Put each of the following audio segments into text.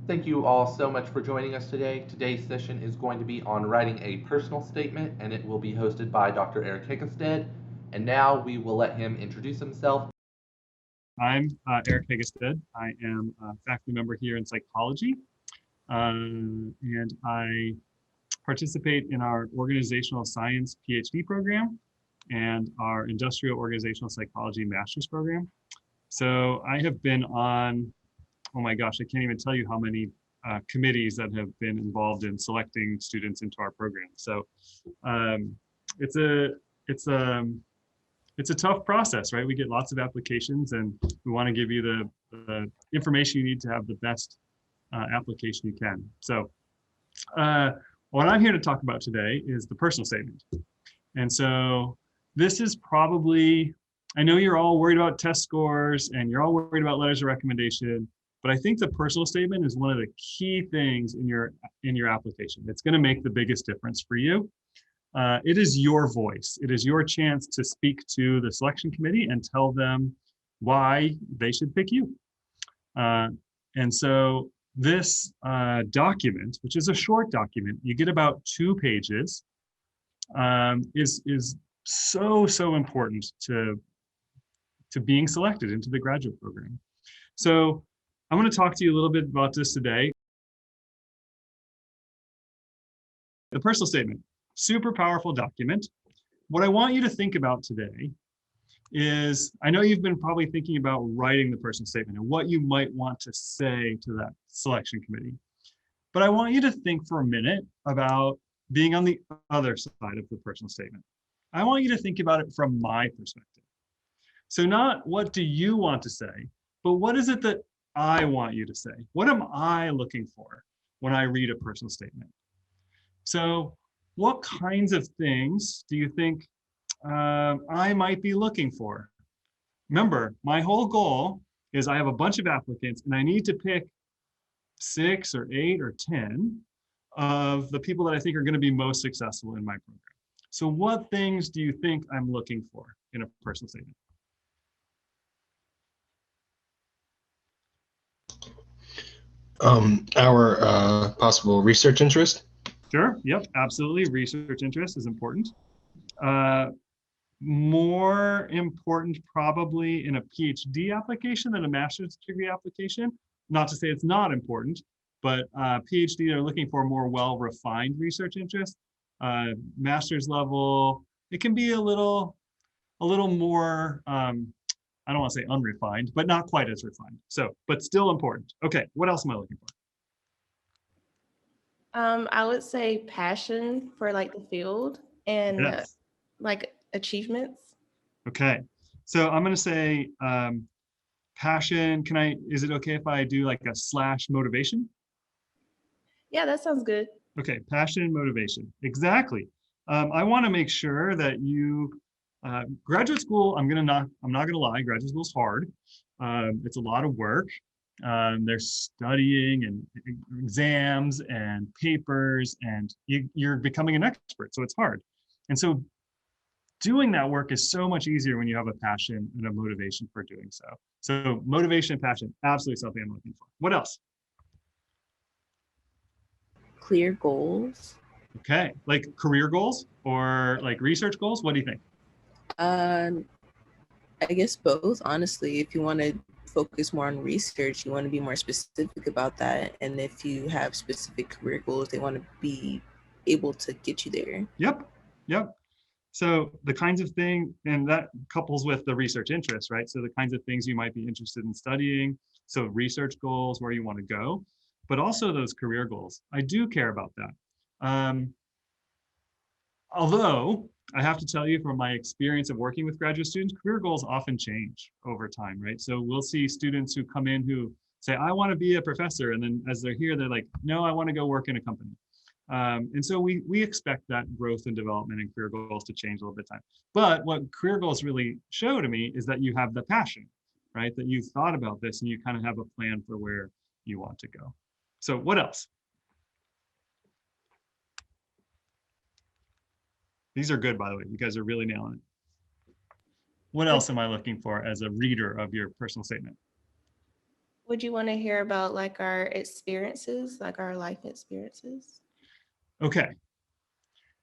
Thank you all so much for joining us today. Today's session is going to be on writing a personal statement, and it will be hosted by Dr. Eric Heggestad. And now we will let him introduce himself. I'm Eric Heggestad. I am a faculty member here in psychology, and I participate in our organizational science Ph.D. program and our industrial organizational psychology master's program. So I have been on, oh my gosh, I can't even tell you how many committees that have been involved in selecting students into our program. So um, it's a it's a it's a tough process, right? We get lots of applications, and we want to give you the information you need to have the best application you can. So what I'm here to talk about today is the personal statement. And so this is probably, I know you're all worried about test scores and you're all worried about letters of recommendation, but I think the personal statement is one of the key things in your application. It's going to make the biggest difference for you. It is your voice. It is your chance to speak to the selection committee and tell them why they should pick you. And so this document, which is a short document, you get about 2 pages, is so important to being selected into the graduate program. So I'm going to talk to you a little bit about this today. The personal statement, super powerful document. What I want you to think about today is, I know you've been probably thinking about writing the personal statement and what you might want to say to that selection committee. But I want you to think for a minute about being on the other side of the personal statement. I want you to think about it from my perspective. So not what do you want to say, but what is it that I want you to say? What am I looking for when I read a personal statement? So what kinds of things do you think I might be looking for? Remember, my whole goal is I have a bunch of applicants and I need to pick 6 or 8 or 10 of the people that I think are going to be most successful in my program. So what things do you think I'm looking for in a personal statement? Our possible research interest. Sure. Yep. Absolutely. Research interest is important. More important probably in a PhD application than a master's degree application. Not to say it's not important, but PhD are looking for a more well-refined research interest. Master's level, it can be a little more, I don't want to say unrefined, but not quite as refined. So, but still important. Okay, what else am I looking for? I would say passion for like the field and Yes. like achievements. Okay, so I'm going to say passion. Is it okay if I do like a / motivation? Yeah, that sounds good. Okay, passion and motivation. Exactly. I want to make sure that you, graduate school, I'm not gonna lie, graduate school is hard. It's a lot of work. There's studying and exams and papers, and you're becoming an expert, so it's hard. And so doing that work is so much easier when you have a passion and a motivation for doing so. So motivation and passion, absolutely something I'm looking for. What else? Clear goals. Okay, like career goals or like research goals? What do you think? I guess both, honestly. If you want to focus more on research, you want to be more specific about that. And if you have specific career goals, they want to be able to get you there. Yep. So the kinds of thing, and that couples with the research interest, right? So the kinds of things you might be interested in studying. So research goals, where you want to go, but also those career goals. I do care about that. Although I have to tell you from my experience of working with graduate students, career goals often change over time, right? So we'll see students who come in who say, I want to be a professor. And then as they're here, they're like, no, I want to go work in a company. And so we expect that growth and development and career goals to change a little bit of time. But what career goals really show to me is that you have the passion, right? That you've thought about this and you kind of have a plan for where you want to go. So what else? These are good, by the way. You guys are really nailing it. What else am I looking for as a reader of your personal statement? Would you want to hear about like our experiences, like our life experiences? Okay.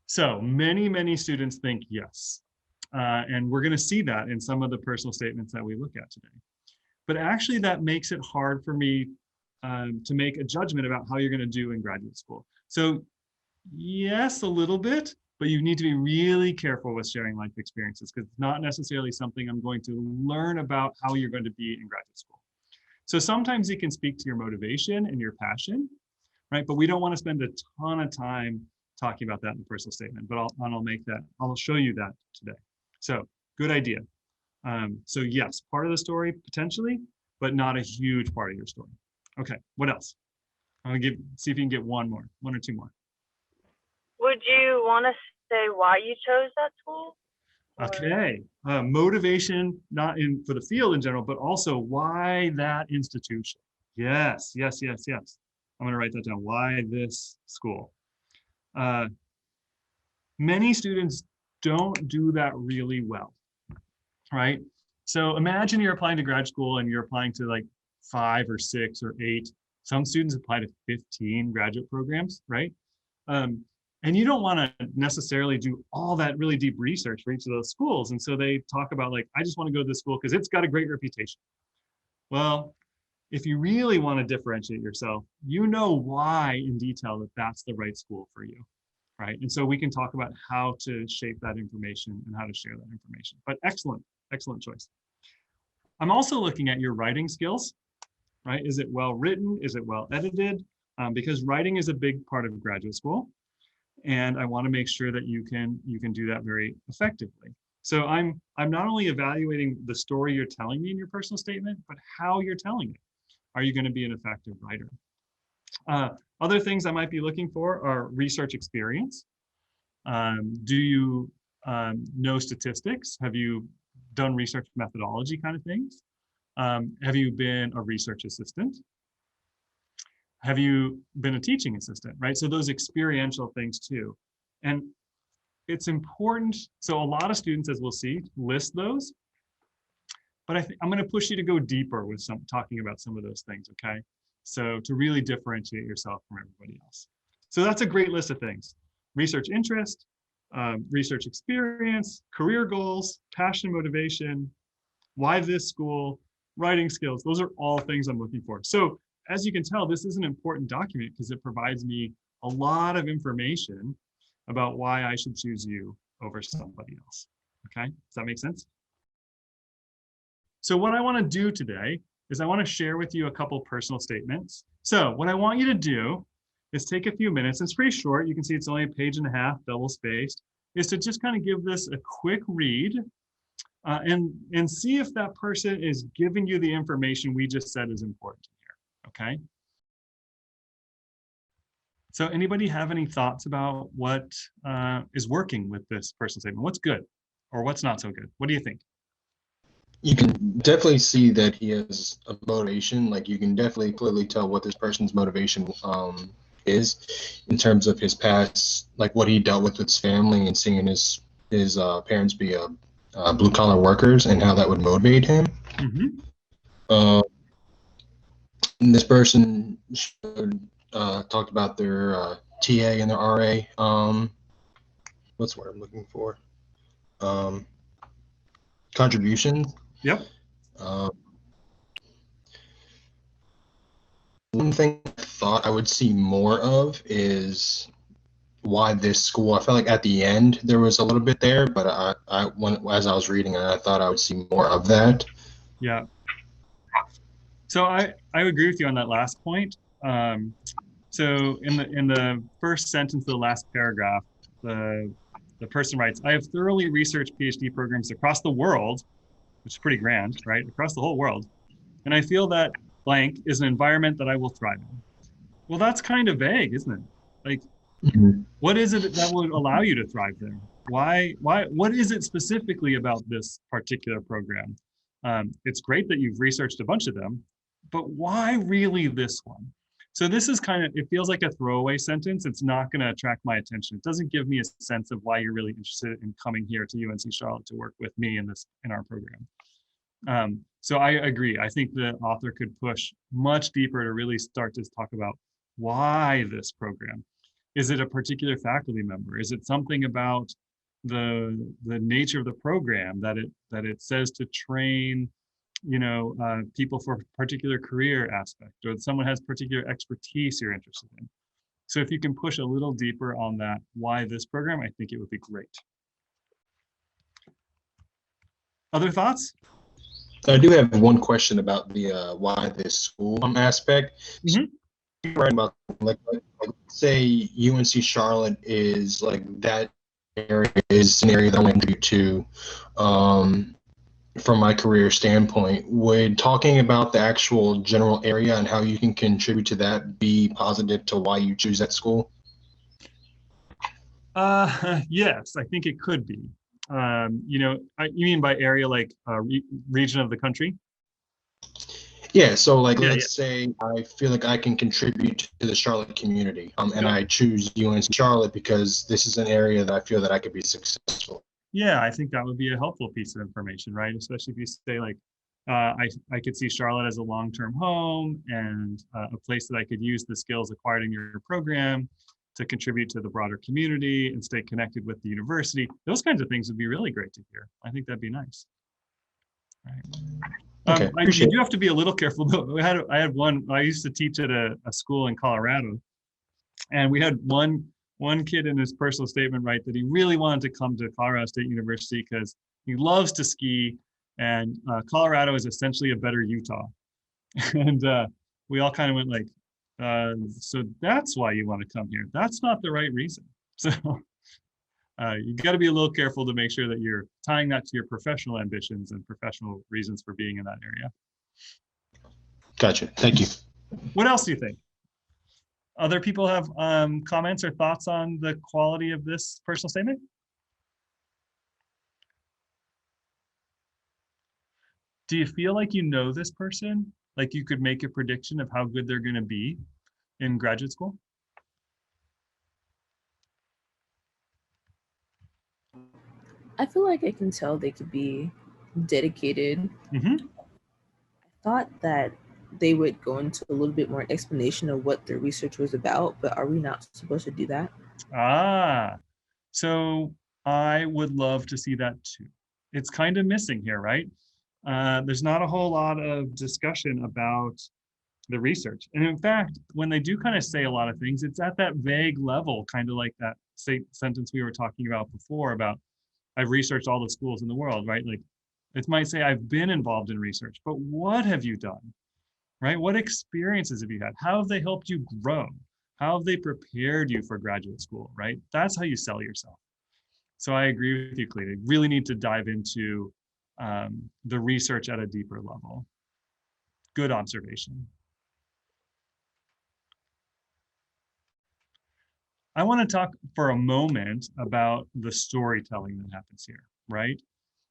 So many students think yes. And we're going to see that in some of the personal statements that we look at today. But actually that makes it hard for me to make a judgment about how you're going to do in graduate school. So yes, a little bit, but you need to be really careful with sharing life experiences because it's not necessarily something I'm going to learn about how you're going to be in graduate school. So sometimes you can speak to your motivation and your passion, right? But we don't want to spend a ton of time talking about that in the personal statement, but I'll show you that today. So good idea. So yes, part of the story potentially, but not a huge part of your story. Okay, what else? I'm gonna see if you can get one or two more. Would you want to say why you chose that school? Okay, motivation, not for the field in general, but also why that institution. Yes. I'm gonna write that down. Why this school? Many students don't do that really well, right? So imagine you're applying to grad school and you're applying to like 5 or 6 or 8. Some students apply to 15 graduate programs, right? And you don't want to necessarily do all that really deep research for each of those schools. And so they talk about like, I just want to go to this school because it's got a great reputation. Well, if you really want to differentiate yourself, you know why in detail that that's the right school for you, right? And so we can talk about how to shape that information and how to share that information. But excellent choice. I'm also looking at your writing skills, right? Is it well written? Is it well edited? Because writing is a big part of graduate school. And I want to make sure that you can do that very effectively. So I'm not only evaluating the story you're telling me in your personal statement, but how you're telling it. Are you going to be an effective writer? Other things I might be looking for are research experience. Do you know statistics? Have you done research methodology kind of things? Have you been a research assistant? Have you been a teaching assistant, right? So those experiential things too. And it's important. So a lot of students, as we'll see, list those. But I'm going to push you to go deeper with talking about some of those things, okay? So to really differentiate yourself from everybody else. So that's a great list of things. Research interest, research experience, career goals, passion, motivation, why this school, writing skills. Those are all things I'm looking for. So as you can tell, this is an important document because it provides me a lot of information about why I should choose you over somebody else. Okay, does that make sense? So what I want to do today is I want to share with you a couple personal statements. So what I want you to do is take a few minutes. It's pretty short. You can see it's only a page and a half, double spaced, is to just kind of give this a quick read and see if that person is giving you the information we just said is important here, okay? So anybody have any thoughts about what is working with this personal statement? What's good or what's not so good? What do you think? You can definitely see that he has a motivation. Like you can definitely clearly tell what this person's motivation is in terms of his past, like what he dealt with his family and seeing his parents be blue collar workers and how that would motivate him. Mm-hmm. And this person talked about their TA and their RA. What's the word I'm looking for? Contribution. Yep. One thing I thought I would see more of is why this school. I felt like at the end there was a little bit there, but as I was reading it, I thought I would see more of that. Yeah. So I agree with you on that last point. So in the first sentence of the last paragraph, the person writes, "I have thoroughly researched PhD programs across the world," which is pretty grand, right? Across the whole world. "And I feel that blank is an environment that I will thrive in." Well, that's kind of vague, isn't it? Like, what is it that will allow you to thrive there? What is it specifically about this particular program? It's great that you've researched a bunch of them, but why really this one? So this is it feels like a throwaway sentence. It's not going to attract my attention. It doesn't give me a sense of why you're really interested in coming here to UNC Charlotte to work with me in our program. So I agree. I think the author could push much deeper to really start to talk about why this program. Is it a particular faculty member? Is it something about the nature of the program that it says to train, people for a particular career aspect, or someone has particular expertise you're interested in? So if you can push a little deeper on that, why this program, I think it would be great. Other thoughts? I do have one question about the why this school aspect. Mhm. Right about like say UNC Charlotte is like that area is an area that I want to contribute to. From my career standpoint, would talking about the actual general area and how you can contribute to that be positive to why you choose that school? Yes, I think it could be. You mean by area like region of the country? Yeah, so like Yeah, let's say I feel like I can contribute to the Charlotte community, and Yep. I choose UNC Charlotte because this is an area that I feel that I could be successful. Yeah, I think that would be a helpful piece of information, right? Especially if you say like, I could see Charlotte as a long-term home and a place that I could use the skills acquired in your program to contribute to the broader community and stay connected with the university. Those kinds of things would be really great to hear. I think that'd be nice. Right. Okay, You appreciate do have to be a little careful though. I had one, I used to teach at a school in Colorado, and we had one kid in his personal statement write that he really wanted to come to Colorado State University because he loves to ski, and Colorado is essentially a better Utah. And we all kind of went like, so that's why you want to come here. That's not the right reason. So you got to be a little careful to make sure that you're tying that to your professional ambitions and professional reasons for being in that area. Gotcha. Thank you. What else do you think? Other people have comments or thoughts on the quality of this personal statement? Do you feel like you know this person? Like you could make a prediction of how good they're going to be in graduate school? I feel like I can tell they could be dedicated. Mm-hmm. I thought that they would go into a little bit more explanation of what their research was about, but are we not supposed to do that? So I would love to see that too. It's kind of missing here, right? There's not a whole lot of discussion about the research. And in fact, when they do kind of say a lot of things, it's at that vague level, kind of like that sentence we were talking about before about I've researched all the schools in the world, right? Like it might say I've been involved in research, but what have you done, right? What experiences have you had? How have they helped you grow? How have they prepared you for graduate school, right? That's how you sell yourself. So I agree with you, Cleta. You really need to dive into the research at a deeper level. Good observation. I want to talk for a moment about the storytelling that happens here, right?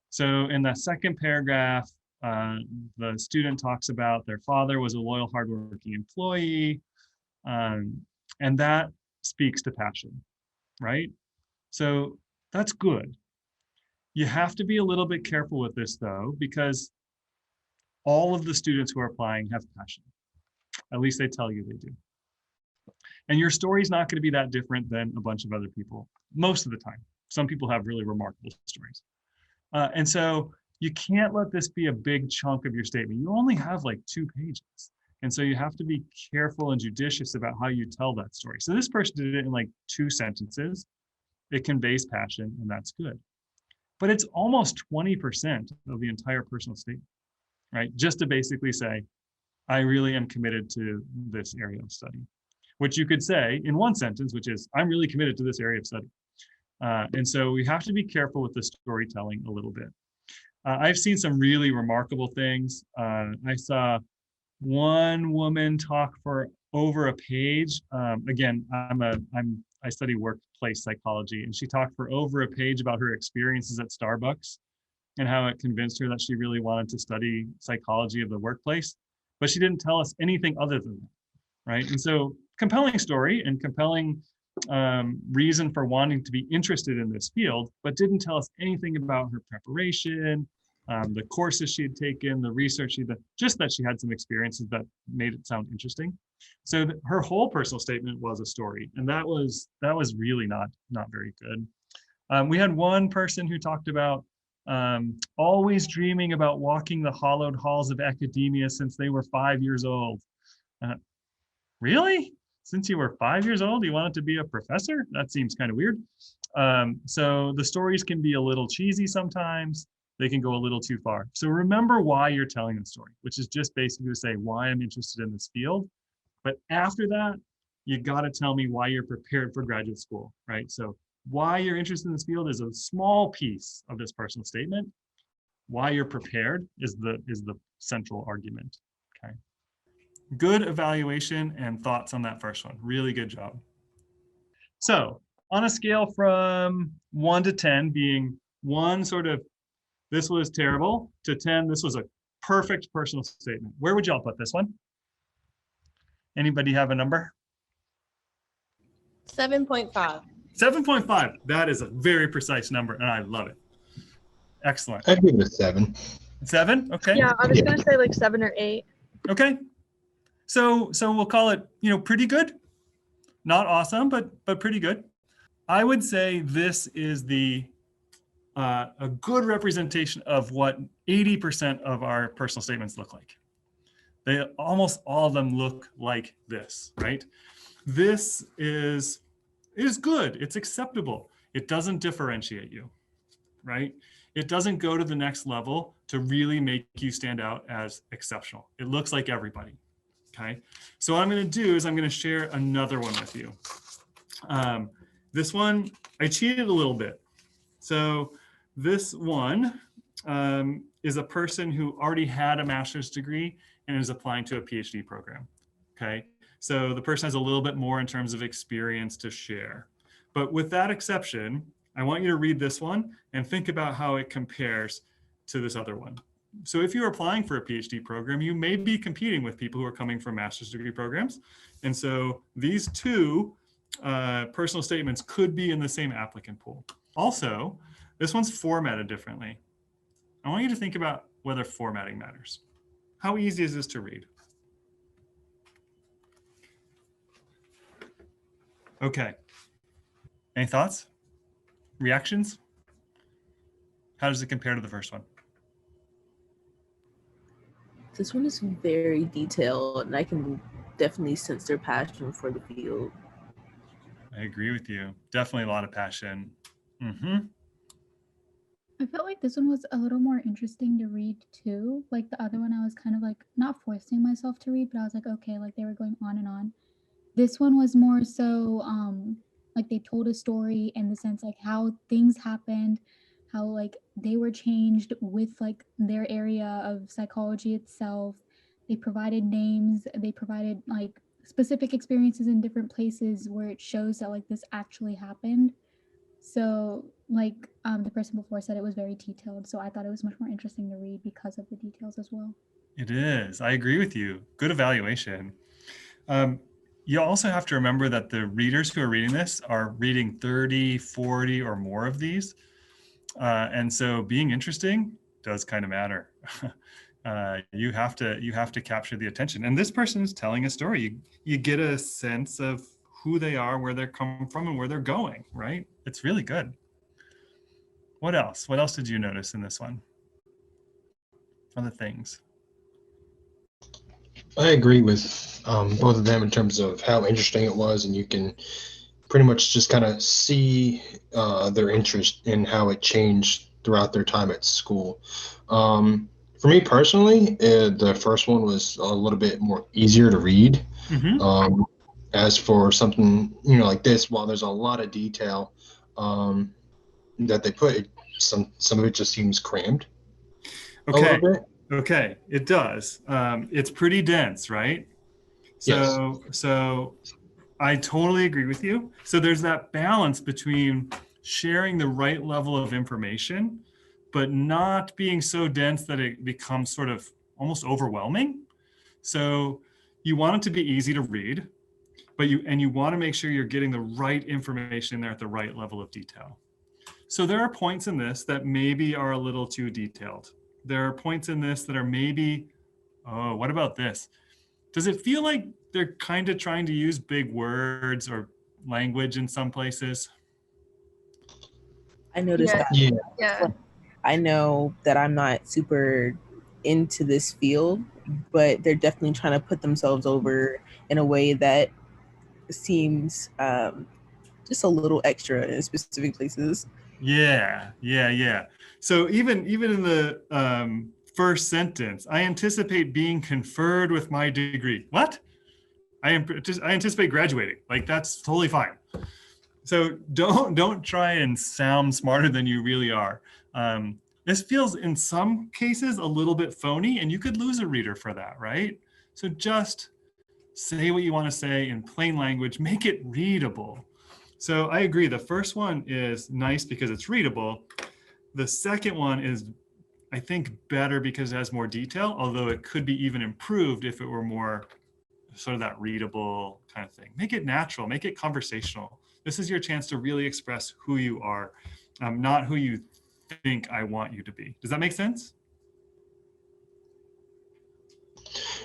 So in the second paragraph, the student talks about their father was a loyal, hardworking employee, and that speaks to passion, right? So that's good. You have to be a little bit careful with this though, because all of the students who are applying have passion. At least they tell you they do. And your story is not going to be that different than a bunch of other people most of the time. Some people have really remarkable stories. And so you can't let this be a big chunk of your statement. You only have like 2 pages. And so you have to be careful and judicious about how you tell that story. So this person did it in like 2 sentences. It conveys passion, and that's good. But it's almost 20% of the entire personal statement, right? Just to basically say, I really am committed to this area of study, which you could say in 1 sentence, which is, I'm really committed to this area of study. And so we have to be careful with the storytelling a little bit. I've seen some really remarkable things. I saw one woman talk for over a page. Again, I study workplace psychology, and she talked for over a page about her experiences at Starbucks and how it convinced her that she really wanted to study psychology of the workplace. But she didn't tell us anything other than that, right? And so compelling story and compelling reason for wanting to be interested in this field, but didn't tell us anything about her preparation, the courses she had taken, the research just that she had some experiences that made it sound interesting. So her whole personal statement was a story, and that was really not very good. We had one person who talked about always dreaming about walking the hollowed halls of academia since they were 5 years old. Really? Since you were 5 years old, you wanted to be a professor? That seems kind of weird. So the stories can be a little cheesy sometimes. They can go a little too far. So remember why you're telling the story, which is just basically to say why I'm interested in this field. But after that, you got to tell me why you're prepared for graduate school, right? So why you're interested in this field is a small piece of this personal statement. Why you're prepared is the central argument, okay? Good evaluation and thoughts on that first one. Really good job. So on a scale from 1 to 10, being 1 sort of, this was terrible, to 10, this was a perfect personal statement. Where would y'all put this one? Anybody have a number? 7.5. 7.5. That is a very precise number, and I love it. Excellent. I'd give it a 7. 7? Okay. Yeah, I was gonna say like 7 or 8. Okay. So we'll call it, pretty good. Not awesome, but pretty good. I would say this is a good representation of what 80% of our personal statements look like. They almost all of them look like this, right? This is good. It's acceptable. It doesn't differentiate you, right? It doesn't go to the next level to really make you stand out as exceptional. It looks like everybody, okay? So what I'm going to do is I'm going to share another one with you. This one, I cheated a little bit. So this one is a person who already had a master's degree and is applying to a PhD program, okay? So the person has a little bit more in terms of experience to share. But with that exception, I want you to read this one and think about how it compares to this other one. So if you're applying for a PhD program, you may be competing with people who are coming from master's degree programs. And so these two personal statements could be in the same applicant pool. Also, this one's formatted differently. I want you to think about whether formatting matters. How easy is this to read? Okay. Any thoughts? Reactions? How does it compare to the first one? This one is very detailed, and I can definitely sense their passion for the field. I agree with you. Definitely a lot of passion. Mm-hmm. I felt like this one was a little more interesting to read too. Like the other one, I was kind of like not forcing myself to read, but I was like, okay, like they were going on and on. This one was more so like they told a story in the sense like how things happened, how like they were changed with like their area of psychology itself. They provided names, they provided like specific experiences in different places where it shows that like this actually happened. So like the person before said, it was very detailed. So I thought it was much more interesting to read because of the details as well. It is. I agree with you. Good evaluation. You also have to remember that the readers who are reading this are reading 30, 40 or more of these. And so being interesting does kind of matter. You have to capture the attention. And this person is telling a story. You get a sense of who they are, where they're coming from, and where they're going, right? It's really good. What else? What else did you notice in this one? Other things? I agree with both of them in terms of how interesting it was, and you can pretty much just kind of see their interest in how it changed throughout their time at school. For me personally, the first one was a little bit more easier to read. Mm-hmm. As for something like this, while there's a lot of detail that they put, some of it just seems crammed. Okay. A little bit. Okay, it does. It's pretty dense, right? So, Yes. So I totally agree with you. So there's that balance between sharing the right level of information, but not being so dense that it becomes sort of almost overwhelming. So you want it to be easy to read, but you want to make sure you're getting the right information in there at the right level of detail. So there are points in this that maybe are a little too detailed. there are points in this that are maybe, oh, what about this? Does it feel like they're kind of trying to use big words or language in some places? I noticed Yeah. that. Yeah. Yeah. I know that I'm not super into this field, but they're definitely trying to put themselves over in a way that seems just a little extra in specific places. Yeah. So even in the first sentence, I anticipate being conferred with my degree. What? I anticipate graduating. Like, that's totally fine. So don't try and sound smarter than you really are. This feels in some cases a little bit phony, and you could lose a reader for that, right? So just say what you want to say in plain language, make it readable. So I agree. The first one is nice because it's readable. The second one is, I think, better because it has more detail, although it could be even improved if it were more sort of that readable kind of thing. Make it natural, make it conversational. This is your chance to really express who you are, not who you think I want you to be. Does that make sense?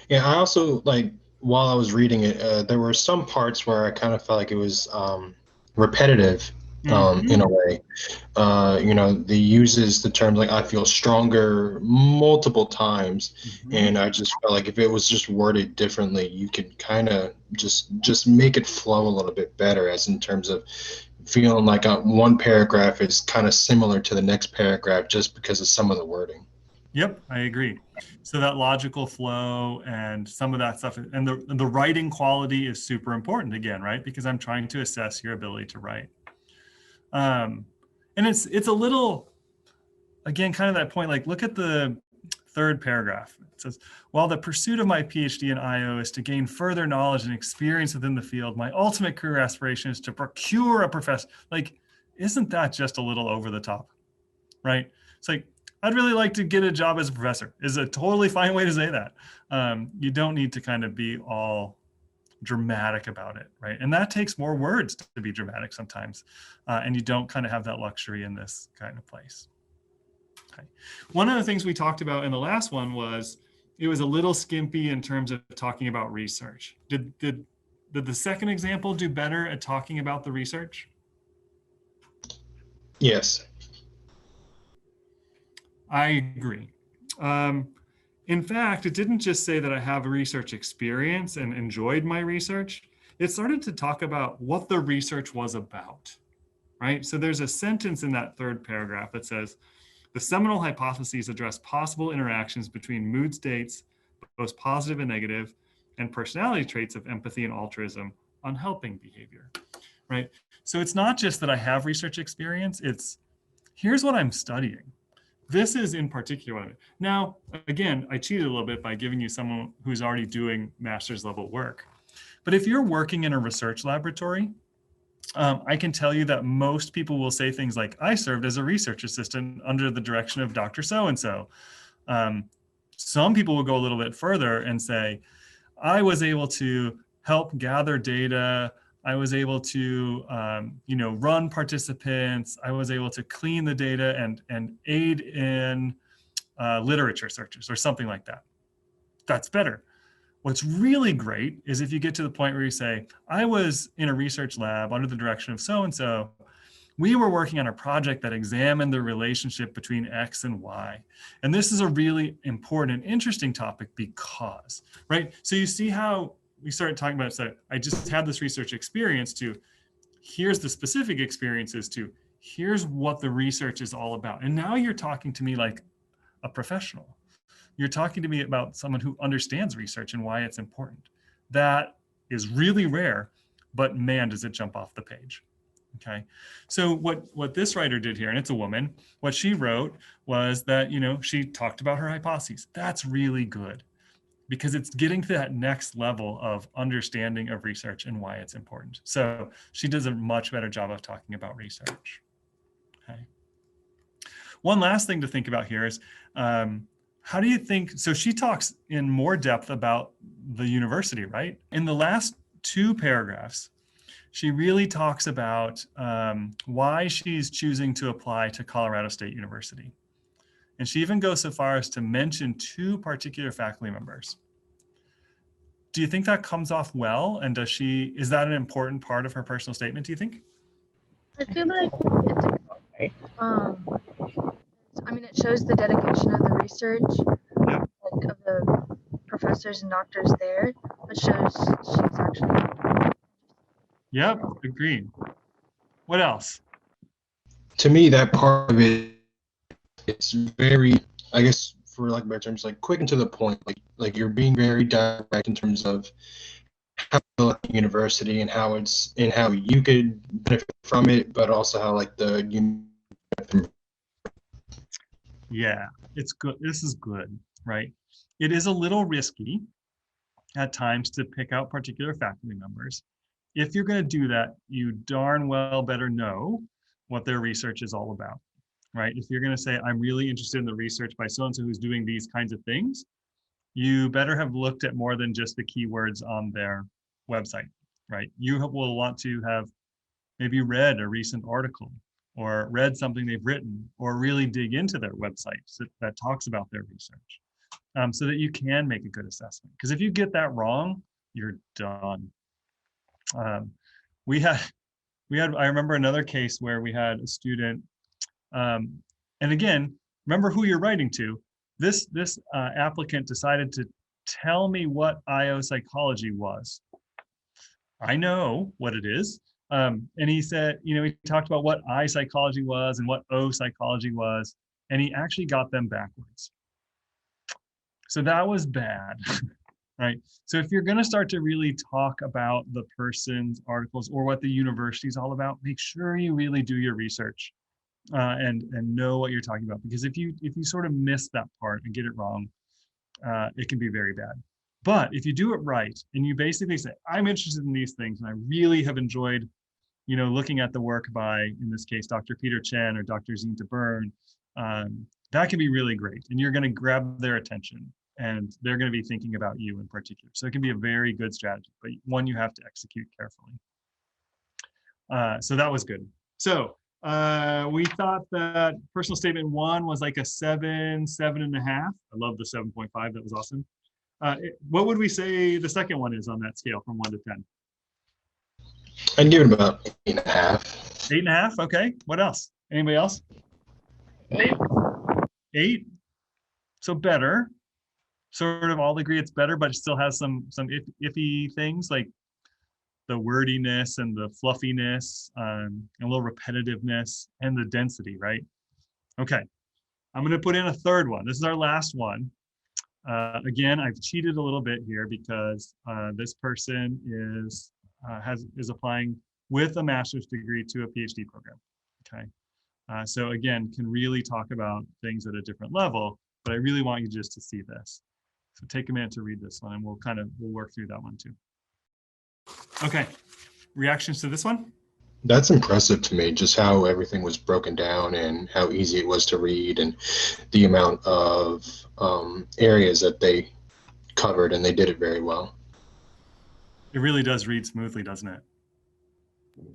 Yeah, I also like while I was reading it, there were some parts where I kind of felt like it was repetitive in a way. They uses the terms like "I feel stronger" multiple times, and I just felt like if it was just worded differently, you could kind of just make it flow a little bit better, as in terms of feeling like one paragraph is kind of similar to the next paragraph just because of some of the wording. Yep, I agree. So that logical flow and some of that stuff, and the writing quality is super important again, right? Because I'm trying to assess your ability to write. And it's a little, again, kind of that point, like look at the third paragraph. It says, while the pursuit of my PhD in IO is to gain further knowledge and experience within the field, my ultimate career aspiration is to procure a professor. Like, isn't that just a little over the top, right? It's like, I'd really like to get a job as a professor is a totally fine way to say that. You don't need to kind of be all dramatic about it, right? And that takes more words to be dramatic sometimes. And you don't kind of have that luxury in this kind of place. Okay. One of the things we talked about in the last one was it was a little skimpy in terms of talking about research. Did the second example do better at talking about the research? Yes. I agree. In fact, it didn't just say that I have a research experience and enjoyed my research. It started to talk about what the research was about, right? So there's a sentence in that third paragraph that says, the Seminal Hypothesis address possible interactions between mood states, both positive and negative, and personality traits of empathy and altruism on helping behavior, right? So it's not just that I have research experience, it's here's what I'm studying. This is in particular what now, again, I cheated a little bit by giving you someone who's already doing master's level work. But if you're working in a research laboratory, I can tell you that most people will say things like, I served as a research assistant under the direction of Dr. So-and-so. Some people will go a little bit further and say, I was able to help gather data. I was able to, run participants. I was able to clean the data and aid in literature searches or something like that. That's better. What's really great is if you get to the point where you say, I was in a research lab under the direction of so-and-so. We were working on a project that examined the relationship between X and Y. And this is a really important and interesting topic because, right? So you see how we started talking about, so I just had this research experience to here's the specific experiences to here's what the research is all about. And now you're talking to me like a professional. You're talking to me about someone who understands research and why it's important. That is really rare, but man, does it jump off the page. Okay, so what this writer did here, and it's a woman, what she wrote was that, she talked about her hypotheses. That's really good because it's getting to that next level of understanding of research and why it's important. So she does a much better job of talking about research. Okay. One last thing to think about here is, how do you think, so she talks in more depth about the university, right? In the last two paragraphs, she really talks about why she's choosing to apply to Colorado State University. And she even goes so far as to mention 2 particular faculty members. Do you think that comes off well? And is that an important part of her personal statement, do you think? I feel like it's, I mean, it shows the dedication of the research, Yeah. like of the professors and doctors there, which shows she's actually. Yep, agreed. What else? To me, that part of it, it's very, I guess, for like better terms, like quick and to the point. Like you're being very direct in terms of how you feel at the university and how you could benefit from it, but also how like Yeah, it's good. This is good, right? It is a little risky at times to pick out particular faculty members. If you're going to do that, you darn well better know what their research is all about, right? If you're going to say, I'm really interested in the research by so-and-so who's doing these kinds of things, you better have looked at more than just the keywords on their website, right? You will want to have maybe read a recent article or read something they've written or really dig into their website that talks about their research, so that you can make a good assessment. Because if you get that wrong, you're done. I remember another case where we had a student, and again, remember who you're writing to. This applicant decided to tell me what IO psychology was. I know what it is. And he said, he talked about what I psychology was and what O psychology was, and he actually got them backwards. So that was bad, right? So if you're going to start to really talk about the person's articles or what the university is all about, make sure you really do your research and know what you're talking about. Because if you sort of miss that part and get it wrong, it can be very bad. But if you do it right and you basically say, I'm interested in these things and I really have enjoyed, looking at the work by, in this case, Dr. Peter Chen or Dr. Zinta Byrne, that can be really great. And you're going to grab their attention and they're going to be thinking about you in particular. So it can be a very good strategy, but one you have to execute carefully. So that was good. So we thought that personal statement 1 was like a 7.5. I love the 7.5. That was awesome. What would we say the second one is on that scale from 1 to 10? I'd give it about 8.5. 8.5. Okay. What else? Anybody else? 8. 8. So better. Sort of all agree it's better, but it still has some iffy things like the wordiness and the fluffiness, a little repetitiveness, and the density, right? Okay. I'm going to put in a third one. This is our last one. Again, I've cheated a little bit here because this person is applying with a master's degree to a PhD program. Okay, so again, can really talk about things at a different level, but I really want you just to see this. So take a minute to read this one, and we'll work through that one too. Okay, reactions to this one? That's impressive to me, just how everything was broken down and how easy it was to read and the amount of areas that they covered, and they did it very well. It really does read smoothly, doesn't it?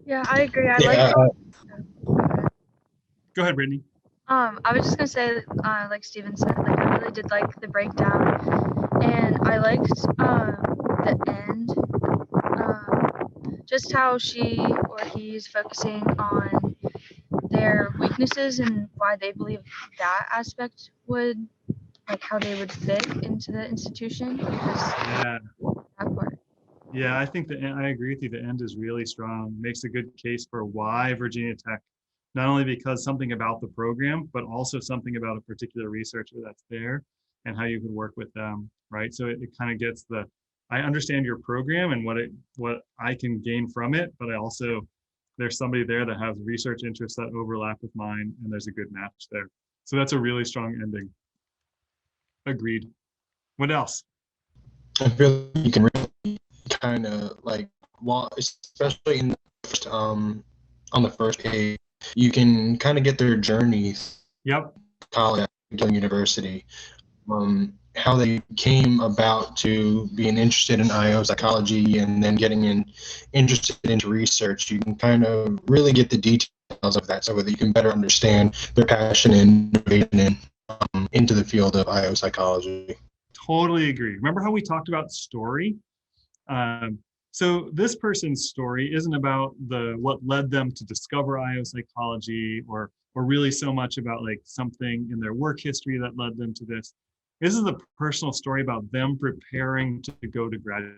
Yeah, I agree. Go ahead, Brittany. I was just gonna say, like Steven said, like I really did like the breakdown, and I liked the end, just how she or he's focusing on their weaknesses and why they believe that aspect would, like how they would fit into the institution. Yeah. That part. Yeah, I think I agree with you. The end is really strong. Makes a good case for why Virginia Tech, not only because something about the program, but also something about a particular researcher that's there and how you could work with them, right? So it kind of gets I understand your program and what I can gain from it, but there's somebody there that has research interests that overlap with mine, and there's a good match there. So that's a really strong ending. Agreed. What else? I feel like you can really kind of especially in the first, on the first page, you can kind of get their journeys. Yep. College, university, how they came about to being interested in IO psychology and then getting interested into research. You can kind of really get the details of that so that you can better understand their passion and innovation into the field of IO psychology. Totally agree. Remember how we talked about story? So this person's story isn't about what led them to discover IO psychology or really so much about like something in their work history that led them to this. This is a personal story about them preparing to go to graduate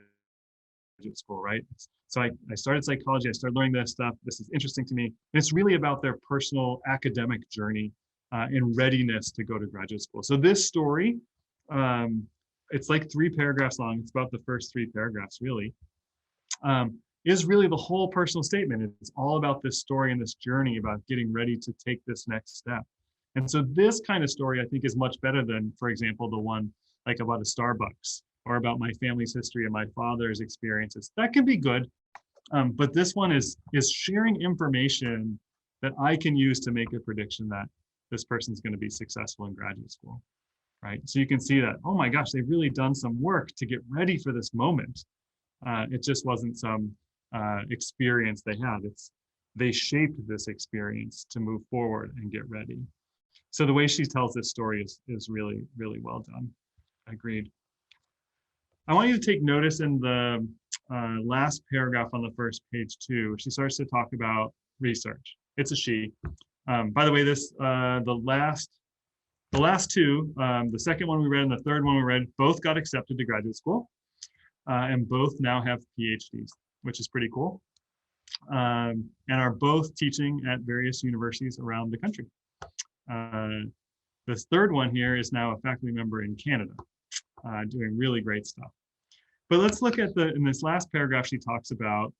school, right? So I started psychology, I started learning this stuff. This is interesting to me. And it's really about their personal academic journey and readiness to go to graduate school. So this story, it's like 3 paragraphs long. It's about the first 3 paragraphs, really. Is really the whole personal statement. It's all about this story and this journey about getting ready to take this next step. And so this kind of story, I think, is much better than, for example, the one like about a Starbucks or about my family's history and my father's experiences. That can be good, but this one is sharing information that I can use to make a prediction that this person's going to be successful in graduate school, right? So you can see that, oh my gosh, they've really done some work to get ready for this moment. It just wasn't some experience they had. They shaped this experience to move forward and get ready. So the way she tells this story is really, really well done. Agreed. I want you to take notice in the last paragraph on the first page too. She starts to talk about research. It's a she. By the way, the last 2, the second one we read and the third one we read, both got accepted to graduate school. And both now have PhDs, which is pretty cool, and are both teaching at various universities around the country. This third one here is now a faculty member in Canada, doing really great stuff. But let's look at in this last paragraph, she talks about,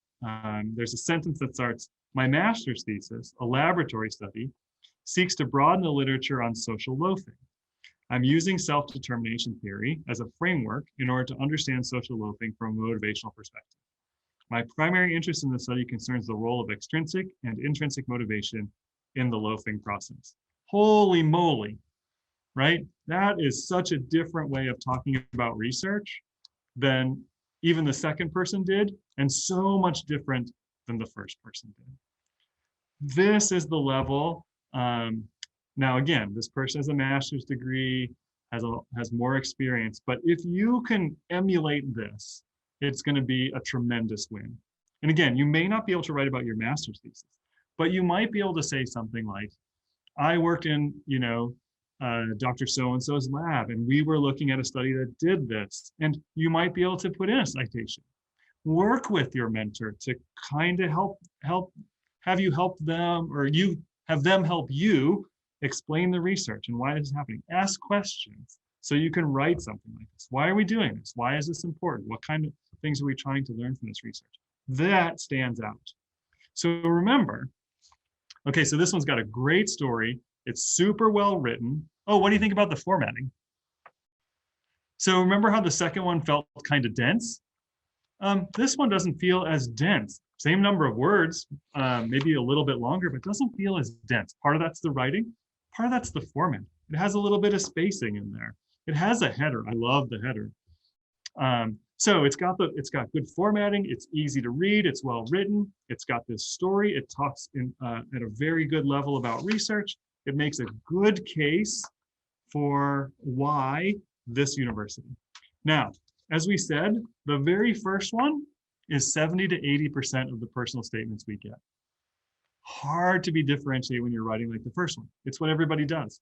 there's a sentence that starts, my master's thesis, a laboratory study, seeks to broaden the literature on social loafing. I'm using self-determination theory as a framework in order to understand social loafing from a motivational perspective. My primary interest in the study concerns the role of extrinsic and intrinsic motivation in the loafing process. Holy moly, right? That is such a different way of talking about research than even the second person did, and so much different than the first person did. This is the level. Now, again, this person has a master's degree, has more experience, but if you can emulate this, it's going to be a tremendous win. And again, you may not be able to write about your master's thesis, but you might be able to say something like, I worked in, Dr. So-and-so's lab, and we were looking at a study that did this. And you might be able to put in a citation. Work with your mentor to kind of have you help them, or you have them help you explain the research and why this is happening. Ask questions so you can write something like this. Why are we doing this? Why is this important? What kind of things are we trying to learn from this research? That stands out. So remember, okay, so this one's got a great story. It's super well written. Oh, what do you think about the formatting? So remember how the second one felt kind of dense? This one doesn't feel as dense. Same number of words, maybe a little bit longer, but doesn't feel as dense. Part of that's the writing, part of that's the format. It has a little bit of spacing in there. It has a header. I love the header. So it's got good formatting. It's easy to read. It's well written. It's got this story. It talks at a very good level about research. It makes a good case for why this university. Now, as we said, the very first one is 70 to 80% of the personal statements we get. Hard to be differentiated when you're writing like the first one. It's what everybody does.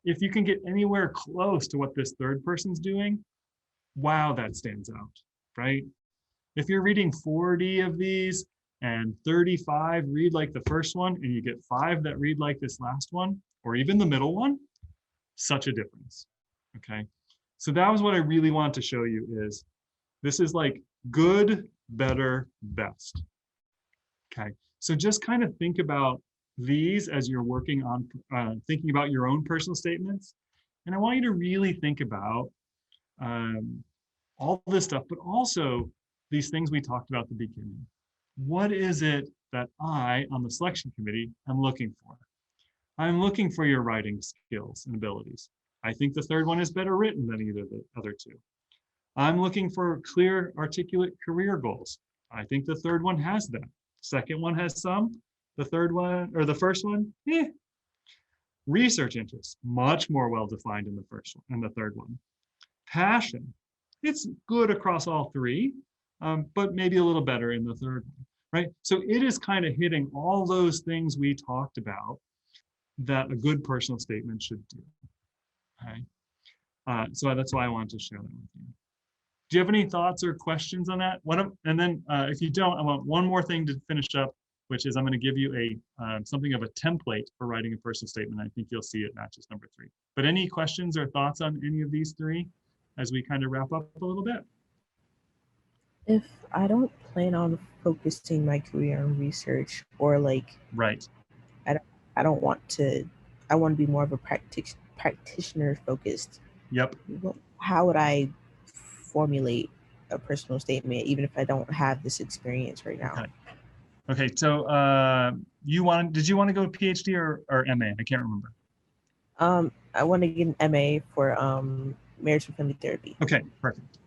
If you can get anywhere close to what this third person's doing, wow, that stands out, right? If you're reading 40 of these and 35 read like the first one, and you get 5 that read like this last one, or even the middle one, such a difference, okay? So that was what I really want to show you is, this is like good, better, best, okay? So just kind of think about these as you're working on thinking about your own personal statements. And I want you to really think about all this stuff, but also these things we talked about at the beginning. What is it that I, on the selection committee, am looking for? I'm looking for your writing skills and abilities. I think the third one is better written than either of the other 2. I'm looking for clear, articulate career goals. I think the third one has that. Second one has some. The third one, or the first one, Research interests, much more well-defined in the first one and the third one. Passion, it's good across all three, but maybe a little better in the third one, right? So it is kind of hitting all those things we talked about that a good personal statement should do, okay? So that's why I wanted to share that with you. Do you have any thoughts or questions on that? And then if you don't, I want one more thing to finish up, which is I'm going to give you a something of a template for writing a personal statement. I think you'll see it matches number 3. But any questions or thoughts on any of these 3 as we kind of wrap up a little bit? If I don't plan on focusing my career on research, or like, right, I don't want to. I want to be more of a practitioner focused. Yep. How would I formulate a personal statement, even if I don't have this experience right now? Okay. So did you want to go PhD or MA? I can't remember. I want to get an MA for marriage and family therapy. Okay, perfect.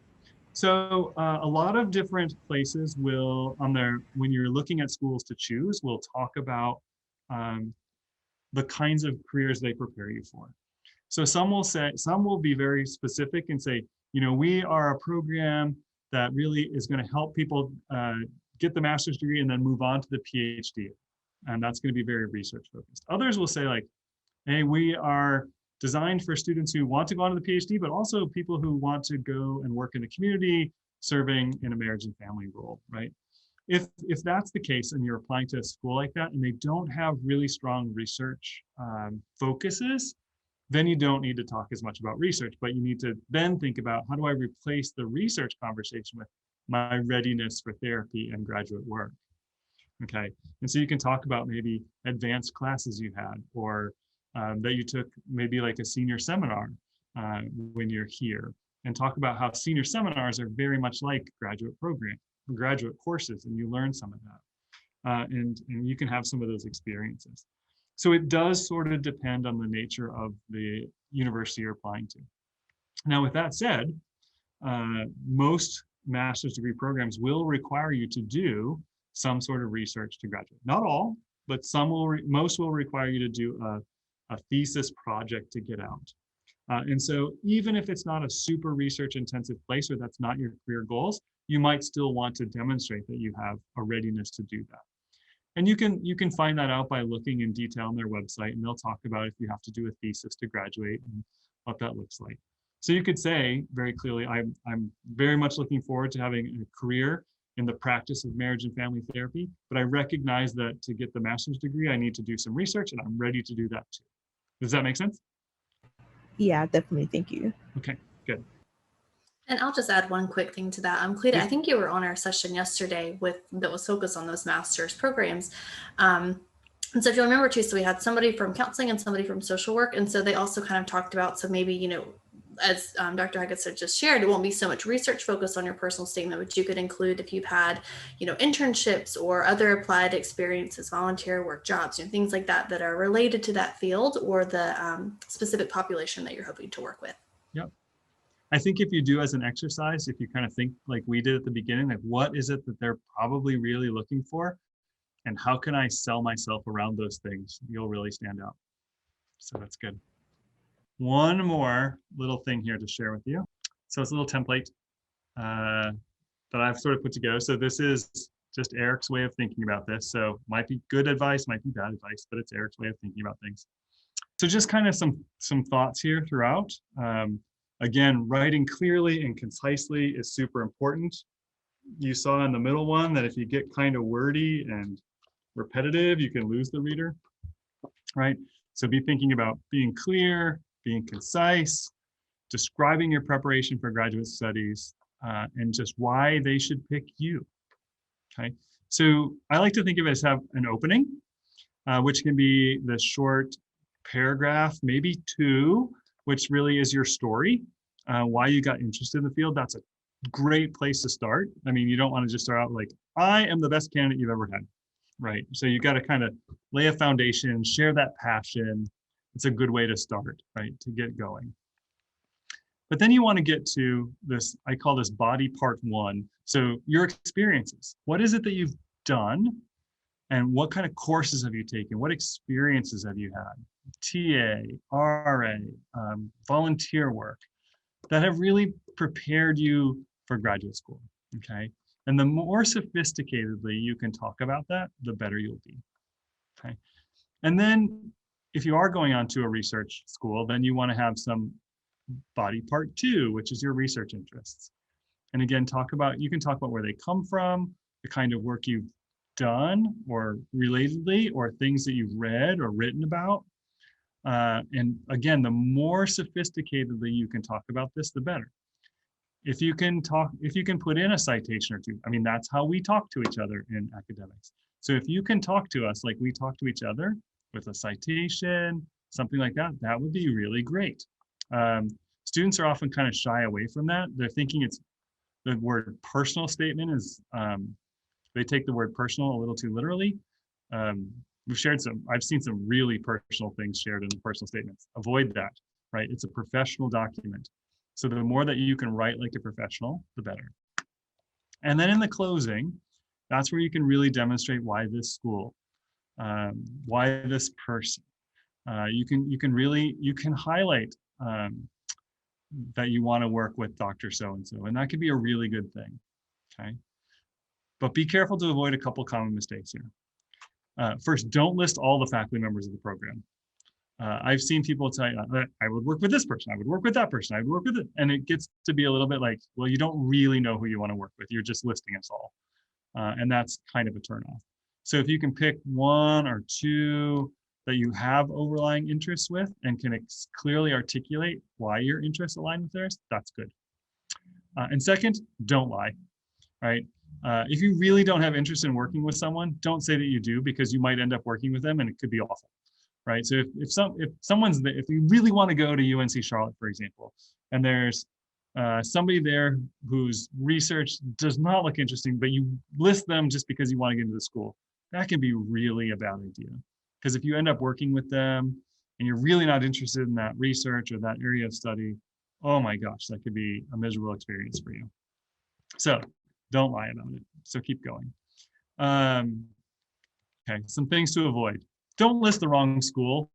So a lot of different places will when you're looking at schools to choose, will talk about the kinds of careers they prepare you for. So some will be very specific and say, we are a program that really is going to help people get the master's degree and then move on to the PhD. And that's going to be very research focused. Others will say like, hey, we are designed for students who want to go on to the PhD, but also people who want to go and work in the community, serving in a marriage and family role, right? If that's the case and you're applying to a school like that and they don't have really strong research focuses, then you don't need to talk as much about research, but you need to then think about, how do I replace the research conversation with my readiness for therapy and graduate work? Okay, and so you can talk about maybe advanced classes you had, or that you took maybe like a senior seminar when you're here, and talk about how senior seminars are very much like graduate courses, and you learn some of that. And you can have some of those experiences. So it does sort of depend on the nature of the university you're applying to. Now, with that said, most master's degree programs will require you to do some sort of research to graduate. Not all, but most will require you to do a thesis project to get out. And so even if it's not a super research intensive place, or that's not your career goals, you might still want to demonstrate that you have a readiness to do that. And you can find that out by looking in detail on their website, and they'll talk about if you have to do a thesis to graduate and what that looks like. So you could say very clearly, I'm very much looking forward to having a career in the practice of marriage and family therapy, but I recognize that to get the master's degree, I need to do some research, and I'm ready to do that too. Does that make sense? Yeah, definitely. Thank you. Okay, good. And I'll just add one quick thing to that. Cleta, I think you were on our session yesterday that was focused on those master's programs. And so if you'll remember too, so we had somebody from counseling and somebody from social work. And so they also kind of talked about, so maybe, as Dr. Heggestad just shared, it won't be so much research focused on your personal statement, but you could include if you've had, internships or other applied experiences, volunteer work, jobs, things like that that are related to that field or the specific population that you're hoping to work with. Yep. I think if you do as an exercise, if you kind of think like we did at the beginning, like what is it that they're probably really looking for, and how can I sell myself around those things, you'll really stand out. So that's good. One more little thing here to share with you. So it's a little template that I've sort of put together. So this is just Eric's way of thinking about this. So might be good advice, might be bad advice, but it's Eric's way of thinking about things. So just kind of some thoughts here throughout. Again, writing clearly and concisely is super important. You saw in the middle one that if you get kind of wordy and repetitive, you can lose the reader, right? So be thinking about being clear, being concise, describing your preparation for graduate studies, and just why they should pick you, okay? So I like to think of it as have an opening, which can be the short paragraph, maybe 2, which really is your story, why you got interested in the field. That's a great place to start. I mean, you don't want to just start out like, I am the best candidate you've ever had, right? So you got to kind of lay a foundation, share that passion. It's a good way to start, right, to get going. But then you want to get to this, I call this body part 1. So your experiences. What is it that you've done? And what kind of courses have you taken? What experiences have you had? TA, RA, volunteer work that have really prepared you for graduate school, okay? And the more sophisticatedly you can talk about that, the better you'll be, okay? And then if you are going on to a research school, then you want to have some body part 2, which is your research interests. And again, you can talk about where they come from, the kind of work you've done or relatedly, or things that you've read or written about. And again, the more sophisticatedly you can talk about this, the better. If you can put in a citation or two, I mean, that's how we talk to each other in academics. So if you can talk to us like we talk to each other with a citation, something like that, that would be really great. Students are often kind of shy away from that. They're thinking the word personal statement is, they take the word personal a little too literally. I've seen some really personal things shared in the personal statements. Avoid that, right? It's a professional document. So the more that you can write like a professional, the better. And then in the closing, that's where you can really demonstrate why this school, why this person. You can highlight that you want to work with Dr. So-and-so, and that could be a really good thing, okay? But be careful to avoid a couple common mistakes here. First, don't list all the faculty members of the program. I've seen people say, I would work with this person, I would work with that person, I would work with it. And it gets to be a little bit like, well, you don't really know who you want to work with. You're just listing us all. And that's kind of a turnoff. So if you can pick 1 or 2 that you have overlying interests with and can clearly articulate why your interests align with theirs, that's good. And second, don't lie, right? If you really don't have interest in working with someone, don't say that you do, because you might end up working with them and it could be awful, right? So if you really want to go to UNC Charlotte, for example, and there's somebody there whose research does not look interesting, but you list them just because you want to get into the school, that can be really a bad idea. Because if you end up working with them and you're really not interested in that research or that area of study, oh my gosh, that could be a miserable experience for you. So don't lie about it. So keep going. Okay, some things to avoid. Don't list the wrong school.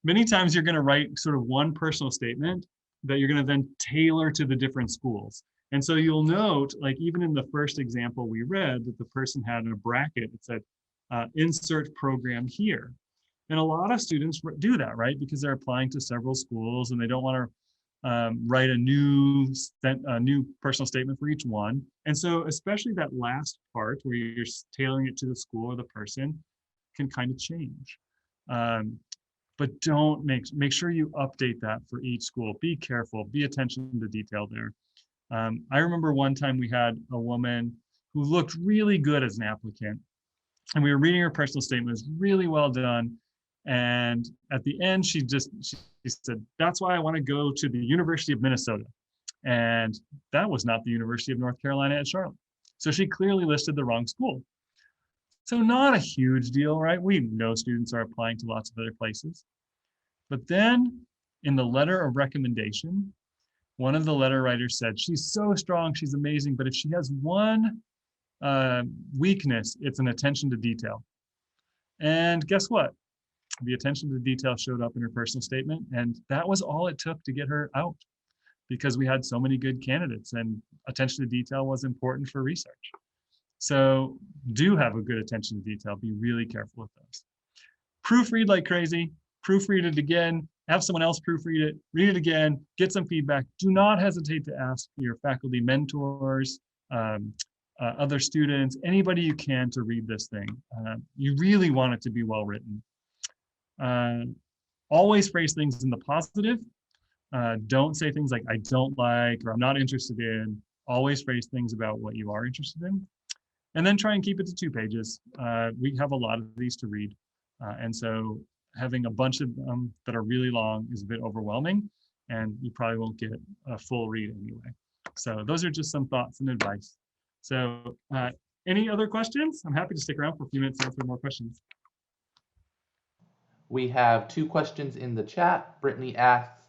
Many times you're going to write sort of one personal statement that you're going to then tailor to the different schools. And so you'll note, like even in the first example we read, that the person had in a bracket, it said, insert program here. And a lot of students do that, right? Because they're applying to several schools and they don't want to write a new personal statement for each one. And so especially that last part where you're tailoring it to the school or the person can kind of change. But don't make sure you update that for each school. Be careful, be attention to detail there. I remember one time we had a woman who looked really good as an applicant, and we were reading her personal statement. It was really well done. And at the end, she said, that's why I want to go to the University of Minnesota. And that was not the University of North Carolina at Charlotte. So she clearly listed the wrong school. So not a huge deal, right? We know students are applying to lots of other places. But then in the letter of recommendation, one of the letter writers said, she's so strong, she's amazing, but if she has one weakness, it's an attention to detail. And guess what? The attention to detail showed up in her personal statement, and that was all it took to get her out, because we had so many good candidates and attention to detail was important for research. So do have a good attention to detail. Be really careful with those. Proofread like crazy. Proofread it again. Have someone else proofread it. Read it again. Get some feedback. Do not hesitate to ask your faculty mentors, other students, anybody you can to read this thing. You really want it to be well written. Always phrase things in the positive. Don't say things like I don't like or I'm not interested in. Always phrase things about what you are interested in. And then try and keep it to 2 pages. We have a lot of these to read. And so having a bunch of them that are really long is a bit overwhelming, and you probably won't get a full read anyway. So those are just some thoughts and advice. So any other questions? I'm happy to stick around for a few minutes to answer more questions. We have 2 questions in the chat. Brittany asks,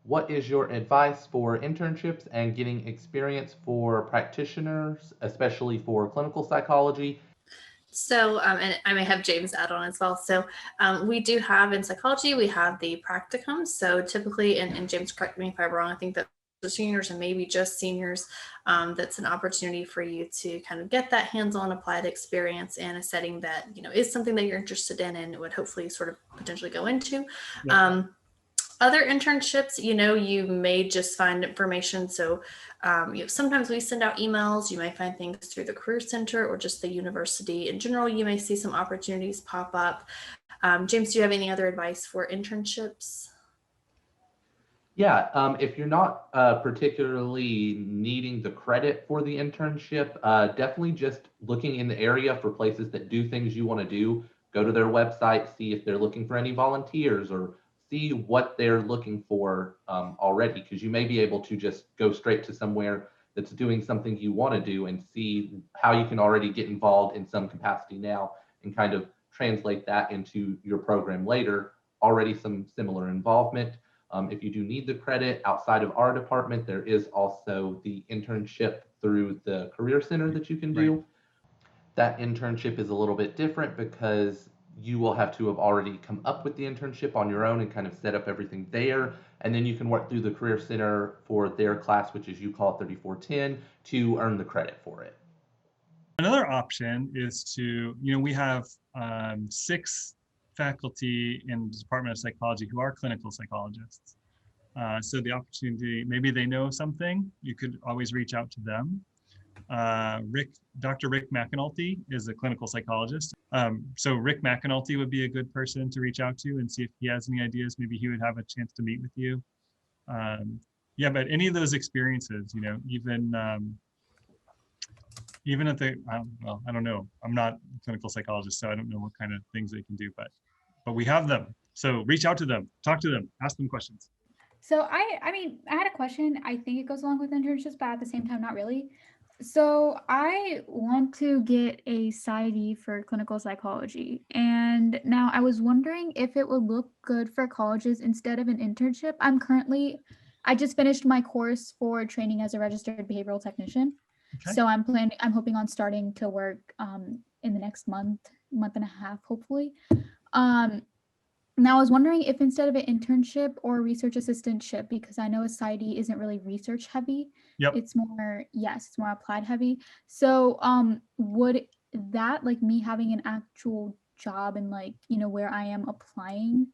what is your advice for internships and getting experience for practitioners, especially for clinical psychology? So, and I may have James add on as well. So we do have in psychology, we have the practicum. So typically, and James, correct me if I'm wrong, I think that the seniors and maybe just seniors, that's an opportunity for you to kind of get that hands-on applied experience in a setting that, you know, is something that you're interested in and would hopefully sort of potentially go into. Yeah. Other internships, you know, you may just find information. So you know, sometimes we send out emails. You may find things through the Career Center or just the university in general. You may see some opportunities pop up. James, do you have any other advice for internships? Yeah, if you're not particularly needing the credit for the internship, definitely just looking in the area for places that do things you want to do. Go to their website, see if they're looking for any volunteers, or see what they're looking for already, because you may be able to just go straight to somewhere that's doing something you want to do and see how you can already get involved in some capacity now and kind of translate that into your program later, already some similar involvement. If you do need the credit outside of our department, there is also the internship through the Career Center that you can do. Right. That internship is a little bit different because you will have to have already come up with the internship on your own and kind of set up everything there. And then you can work through the Career Center for their class, which is you call it 3410, to earn the credit for it. Another option is to, you know, we have 6 faculty in the Department of Psychology who are clinical psychologists. So the opportunity, maybe they know something, you could always reach out to them. Dr. Rick McAnulty is a clinical psychologist. So Rick McAnulty would be a good person to reach out to and see if he has any ideas. Maybe he would have a chance to meet with you. Yeah, but any of those experiences, you know, even if they, well, I don't know. I'm not a clinical psychologist, so I don't know what kind of things they can do, but we have them. So reach out to them, talk to them, ask them questions. So I mean, I had a question. I think it goes along with internships, but at the same time, not really. So I want to get a PsyD for clinical psychology. And now I was wondering if it would look good for colleges instead of an internship. I just finished my course for training as a registered behavioral technician. Okay. So I'm hoping on starting to work in the next month and a half, hopefully. Now I was wondering if instead of an internship or a research assistantship, because I know a PsyD isn't really research heavy. Yep. It's more applied heavy. So would that, like me having an actual job and like, you know, where I am applying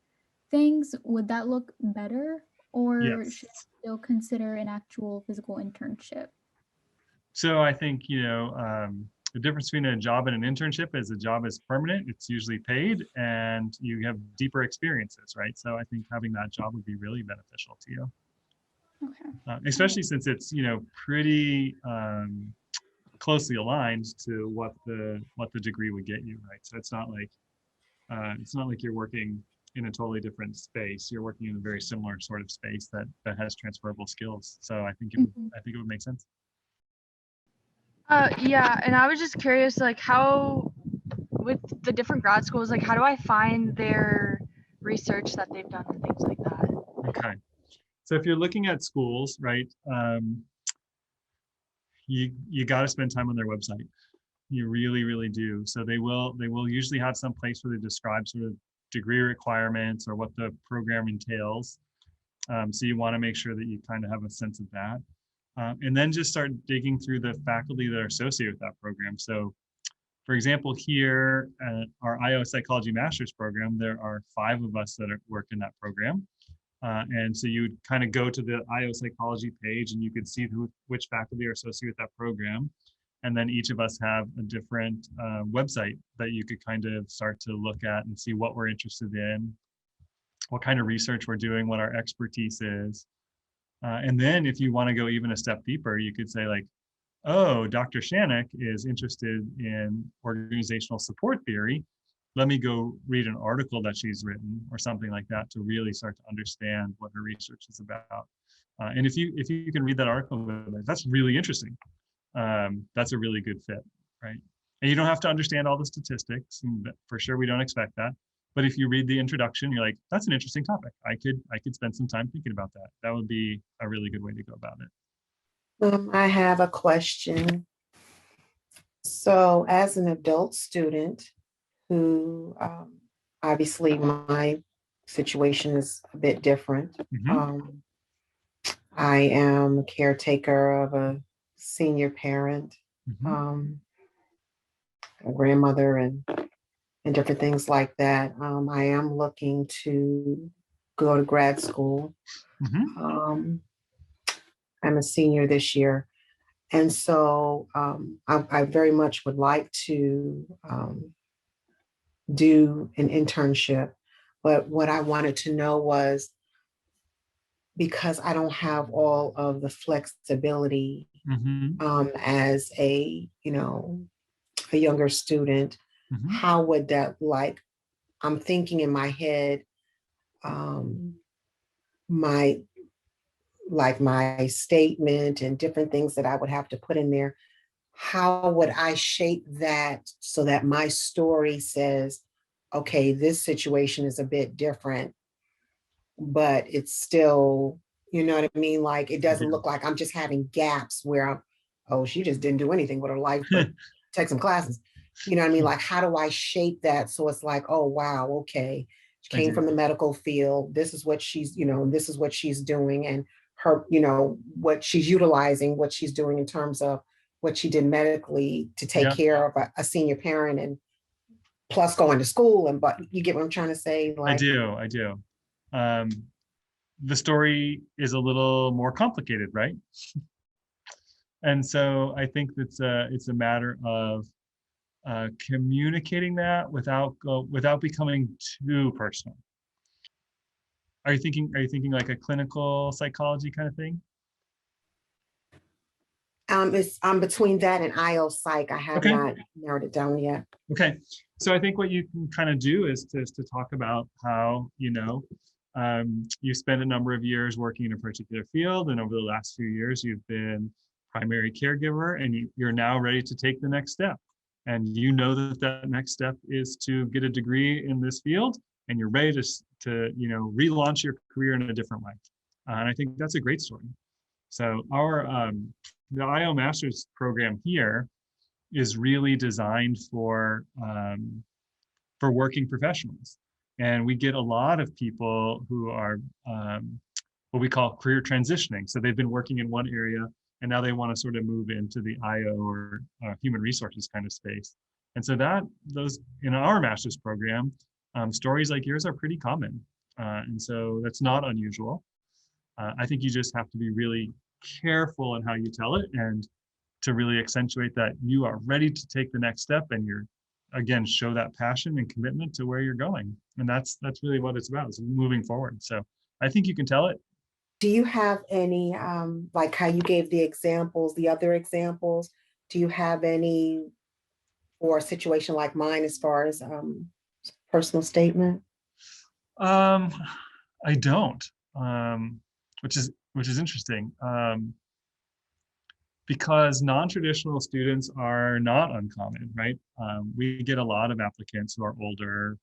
things, would that look better? Or Yes. should I still consider an actual physical internship? So I think, you know, the difference between a job and an internship is a job is permanent, it's usually paid, and you have deeper experiences, right? So I think having that job would be really beneficial to you. Okay. Especially since it's, you know, pretty closely aligned to what the degree would get you, right? So it's not like you're working in a totally different space. You're working in a very similar sort of space that has transferable skills. So I think it would make sense. Yeah, and I was just curious, like, how, with the different grad schools, like, how do I find their research that they've done and things like that? Okay. So if you're looking at schools, right, you got to spend time on their website. You really, really do. So they will usually have some place where they describe sort of degree requirements or what the program entails. So you want to make sure that you kind of have a sense of that. And then just start digging through the faculty that are associated with that program. So for example, here at our IO Psychology Master's program, there are 5 of us that work in that program. And so you would kind of go to the IO Psychology page and you could see which faculty are associated with that program. And then each of us have a different website that you could kind of start to look at and see what we're interested in, what kind of research we're doing, what our expertise is. And then if you want to go even a step deeper, you could say like, oh, Dr. Shanek is interested in organizational support theory. Let me go read an article that she's written or something like that to really start to understand what her research is about. And if you can read that article, that's really interesting. That's a really good fit, right? And you don't have to understand all the statistics, and for sure we don't expect that. But if you read the introduction, you're like, that's an interesting topic. I could spend some time thinking about that. That would be a really good way to go about it. I have a question. So, as an adult student who obviously my situation is a bit different. Mhm. I am a caretaker of a senior parent, Mhm. a grandmother, and different things like that. I am looking to go to grad school. Mhm. I'm a senior this year. And so I very much would like to do an internship. But what I wanted to know was, because I don't have all of the flexibility Mhm. as a, a younger student, Mhm. how would that, like, I'm thinking in my head, um, my my statement and different things that I would have to put in there. How would I shape that so that my story says, okay, this situation is a bit different, but it's still, you know what I mean? Like, it doesn't look like I'm just having gaps where oh, she just didn't do anything with her life but take some classes. You know what I mean? Like, how do I shape that so it's like, oh, wow, okay, she I came do. from the medical field. This is what she's, this is what she's doing, and her, what she's utilizing, what she's doing in terms of what she did medically to take Yeah, care of a senior parent, and plus going to school. And but you get what I'm trying to say? I Like, do. I do. Um, the story is a little more complicated, right? And so I think it's a matter of communicating that without becoming too personal. Are you thinking like a clinical psychology kind of thing? I'm between that and IO psych. I have Okay. not narrowed it down yet. Okay. So I think what you can kind of do is to talk about how, you spend a number of years working in a particular field, and over the last few years, you've been primary caregiver, and you're now ready to take the next step. And you know that that next step is to get a degree in this field, and you're ready to relaunch your career in a different way. And I think that's a great story. So the IO Masters program here is really designed for working professionals. And we get a lot of people who are what we call career transitioning. So they've been working in one area and now they want to sort of move into the IO or human resources kind of space. And so those in our master's program, stories like yours are pretty common. And so that's not unusual. I think you just have to be really careful in how you tell it and to really accentuate that you are ready to take the next step and you're again show that passion and commitment to where you're going, and that's really what it's about, is moving forward. So I think you can tell it. Do you have any, like how you gave the examples, the other examples? Do you have any for a situation like mine as far as personal statement? I don't, which is interesting, because non-traditional students are not uncommon, right? We get a lot of applicants who are older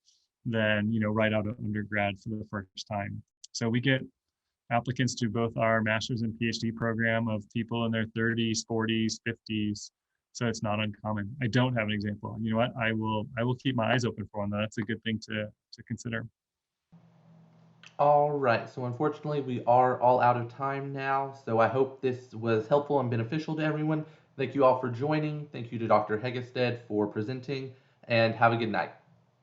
than, right out of undergrad for the first time. So we get applicants to both our master's and PhD program of people in their 30s, 40s, 50s. So it's not uncommon. I don't have an example. You know what? I will keep my eyes open for one. That's a good thing to consider. All right, so unfortunately, we are all out of time now. So I hope this was helpful and beneficial to everyone. Thank you all for joining. Thank you to Dr. Heggestad for presenting, and have a good night.